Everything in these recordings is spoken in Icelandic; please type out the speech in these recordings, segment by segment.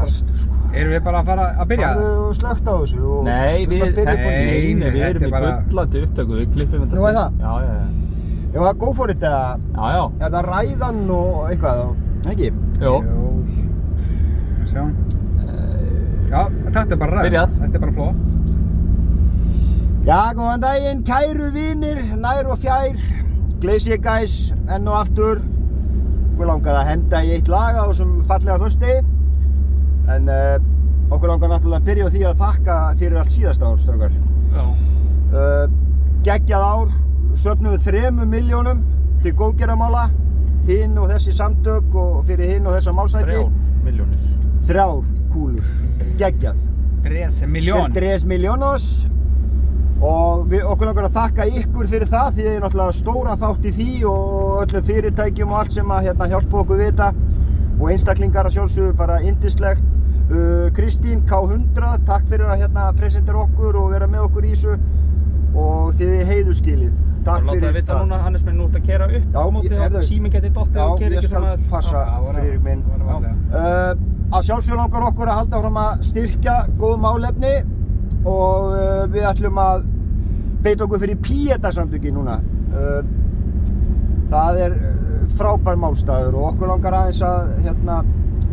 fastur, sko. Erum við bara að fara að byrja? Farðu og slögt á þessu og... Nei, við erum í bullandi upptöku, við klippum þetta. Nú er það? Já. Já, go for it eða? Já. Er það ræðan og eitthvað, ekki? Jó. Sjá. Já, þetta er bara ræð. Byrjað. Þetta er bara fló. Já, góðan daginn, kæru vinir, nær og fjær. Glacier Guys, enn og aftur. Okkur langaði að henda í eitt lag á þessum fallega föstudegi. En okkur langar náttúrulega að byrja á því að þakka fyrir allt síðasta ár, strákar. Já. Geggjað ár, söfnum við 3 milljónum til góðgerðamála. Hinn og þessi samtök og fyrir hinn og þessa málsætti. 3 milljónir. 3 kúlur, geggjað. 3 miljónir. 3 miljónos. Og okkur langar að þakka ykkur fyrir það því þið er náttúrulega stóran þátt í því og öllum fyrirtækjum og allt sem að hjálpa okkur við þetta. Og einstaklingar að sjálfsögðu bara yndislegt. Kristín K100, takk fyrir að presentera okkur og vera með okkur í þessu. Og þið heiðurskilið. Takk fyrir það. Láta það vita núna, Hannes minn, nú ert að keyra upp á móti og síminn geti dottið og keyrir ekki svona. Já, ég skal passa, Friðrik minn. Að sjálfsögðu langar okkur að halda fram að styrkja góð málefni og við ætlum að beita okkur fyrir Pieta-samtökin núna. Það er frábær málstaður og okkur langar aðeins að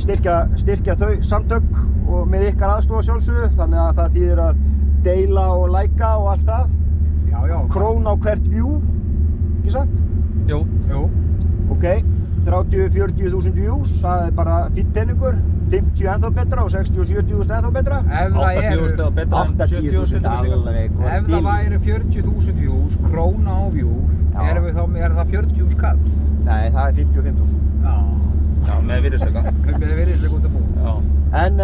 styrkja þau samtök og með ykkar aðstoð sjálfsögðu, þannig að það þýðir að deila og læka og allt það. Já. Krón á hvert view, ekki satt? Jú. Ok, 30-40.000 views, það er bara fínn peningur. 50 ennþá betra og 60-70.000 ennþá betra. 80.000 eða betra en 70.000 alveg. Ef það væri 40.000 views, króna á view, er það 40.000 kall? Nei, það er 55.000. Já, með virðisauka. Með virðisauka út að búa. Já. En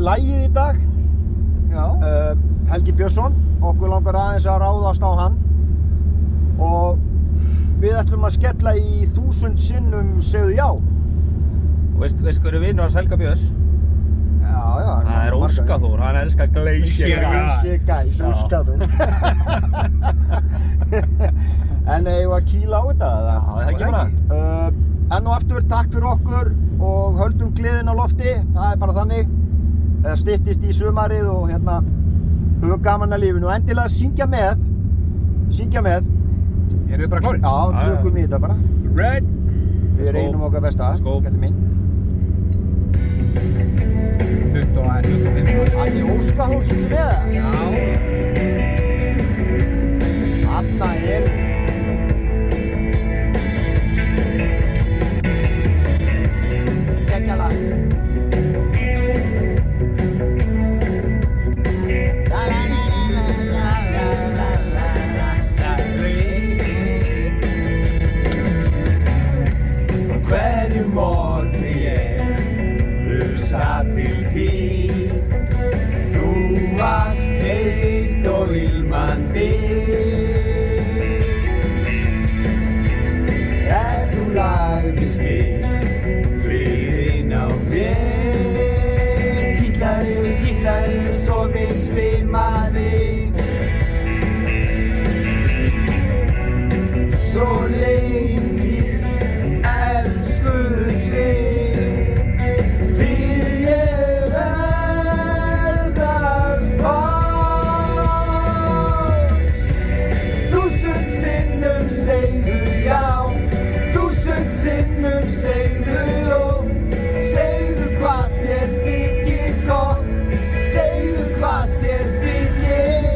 lagið í dag, Helgi Björnsson, okkur langar aðeins að ráðast á hann og við ætlum að skella í 1000 sinnum segðu já. Og veist hver er vinur hans Helga Björns? Já. Það er Óskaþór, hann elskar Glacier Guys, Óskaþór. En eigum að kýla á þetta eða? Já, það er ekki bara. Enn og aftur, takk fyrir okkur og höldum gleðin á lofti, það er bara þannig. Það styttist í sumarið og höfum gaman að lífinu og endilega syngja með. Erum við bara klárir? Já, drukkum í þetta bara. Right. Við reynum okkar besta, gæti minn. 25. Ætti Óskaþór syngja með það? Já. Anna er... Gekkjala. Hverju morgni ég hugsa til þín. Þú varst heit og ilmandi. Þú lagðist við hliðin á mér. Títlaði svo mig svimaði. Svo lengi elskuðumst við. Því ég verð að fá. 1000 sinnum segðu já. 1000 sinnum segðu ó. Segðu hvað þér þykir gott. Segðu hvað þér þykir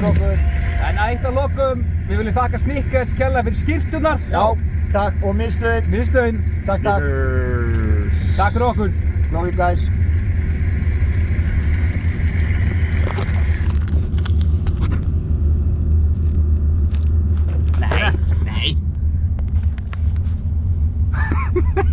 fyrir okkur. En eitt að lokum, við viljum þakka Snickers kærlega fyrir skyrturnar. Já, takk og miðstöðin. Miðstöðin. Takk. Takk fyrir okkur. Love you guys.